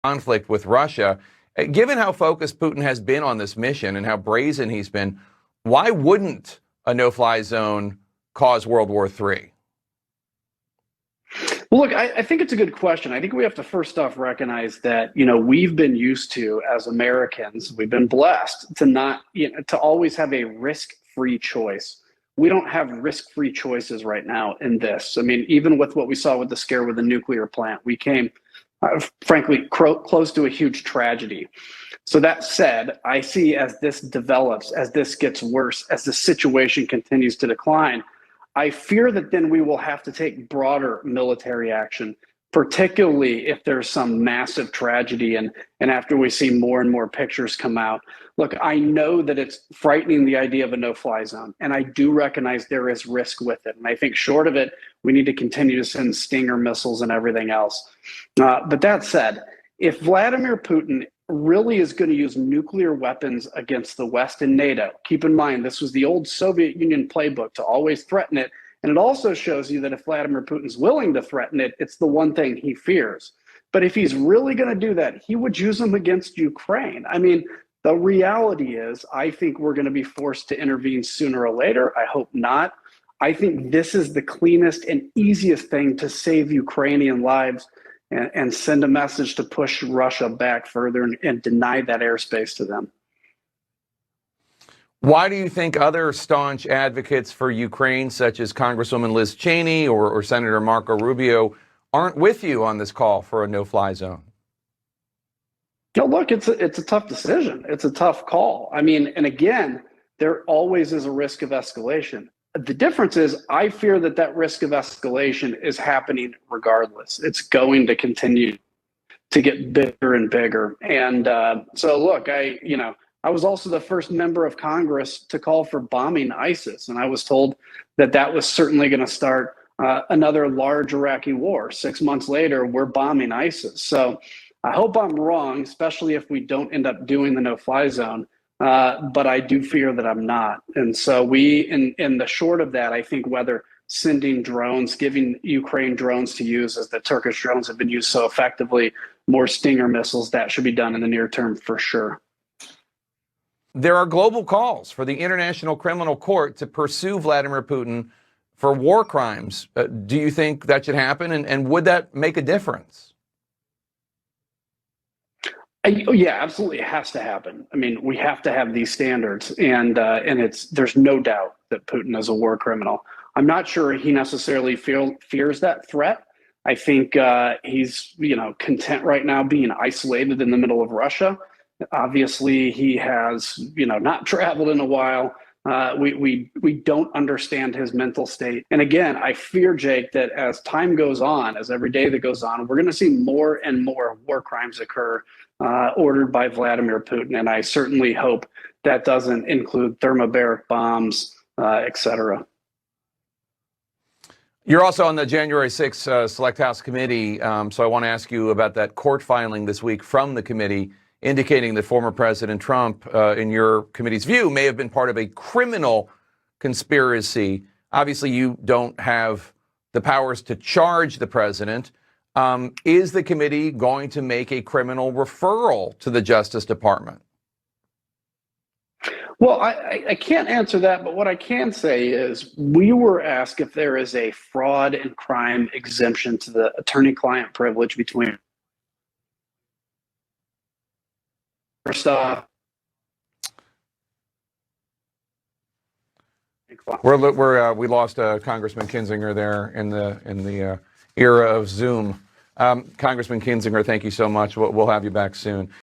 conflict with Russia. Given how focused Putin has been on this mission and how brazen he's been, why wouldn't a no-fly zone cause World War III? Well, look, I think it's a good question. I think we have to first off recognize that, we've been used to, as Americans, we've been blessed to not, to always have a risk-free choice. We don't have risk-free choices right now in this. I mean, even with what we saw with the scare with the nuclear plant, we came, frankly, close to a huge tragedy. So that said, I see as this develops, as this gets worse, as the situation continues to decline, I fear that then we will have to take broader military action, particularly if there's some massive tragedy and after we see more and more pictures come out. Look, I know that it's frightening, the idea of a no-fly zone, and I do recognize there is risk with it. And I think short of it, we need to continue to send Stinger missiles and everything else. But that said, if Vladimir Putin really is going to use nuclear weapons against the West and NATO, keep in mind, this was the old Soviet Union playbook to always threaten it. And it also shows you that if Vladimir Putin's willing to threaten it, it's the one thing he fears. But if he's really going to do that, he would use them against Ukraine. I mean, the reality is, I think we're going to be forced to intervene sooner or later. I hope not. I think this is the cleanest and easiest thing to save Ukrainian lives and send a message to push Russia back further and deny that airspace to them. Why do you think other staunch advocates for Ukraine, such as Congresswoman Liz Cheney or Senator Marco Rubio, aren't with you on this call for a no-fly zone? Look, it's a tough decision. It's a tough call. I mean, and again, there always is a risk of escalation. The difference is I fear that risk of escalation is happening regardless. It's going to continue to get bigger and bigger. And so look, I was also the first member of Congress to call for bombing ISIS. And I was told that was certainly going to start another large Iraqi war. 6 months later, we're bombing ISIS. So I hope I'm wrong, especially if we don't end up doing the no-fly zone. But I do fear that I'm not. And so in the short of that, I think whether sending drones, giving Ukraine drones to use as the Turkish drones have been used so effectively, more Stinger missiles, that should be done in the near term for sure. There are global calls for the International Criminal Court to pursue Vladimir Putin for war crimes. Do you think that should happen? And would that make a difference? Yeah, absolutely. It has to happen. I mean, we have to have these standards, and there's no doubt that Putin is a war criminal. I'm not sure he necessarily fears that threat. I think he's content right now being isolated in the middle of Russia. Obviously, he has not traveled in a while. We don't understand his mental state. And again, I fear, Jake, that as time goes on, as every day that goes on, we're going to see more and more war crimes occur ordered by Vladimir Putin. And I certainly hope that doesn't include thermobaric bombs, et cetera. You're also on the January 6th Select House Committee. So I want to ask you about that court filing this week from the committee indicating that former President Trump, in your committee's view, may have been part of a criminal conspiracy. Obviously, you don't have the powers to charge the president. Is the committee going to make a criminal referral to the Justice Department? Well, I can't answer that, but what I can say is we were asked if there is a fraud and crime exemption to the attorney-client privilege between. First off, we lost Congressman Kinzinger there in the era of Zoom. Congressman Kinzinger, thank you so much. We'll have you back soon.